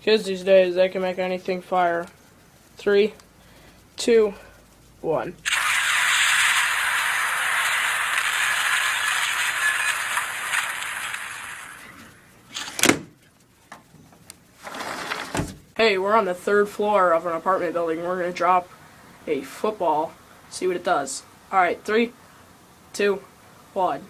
Kids these days, they can make anything fire. 3, 2, 1. Hey, we're on the 3rd floor of an apartment building. We're going to drop a football, see what it does. Alright, 3, 2, 1.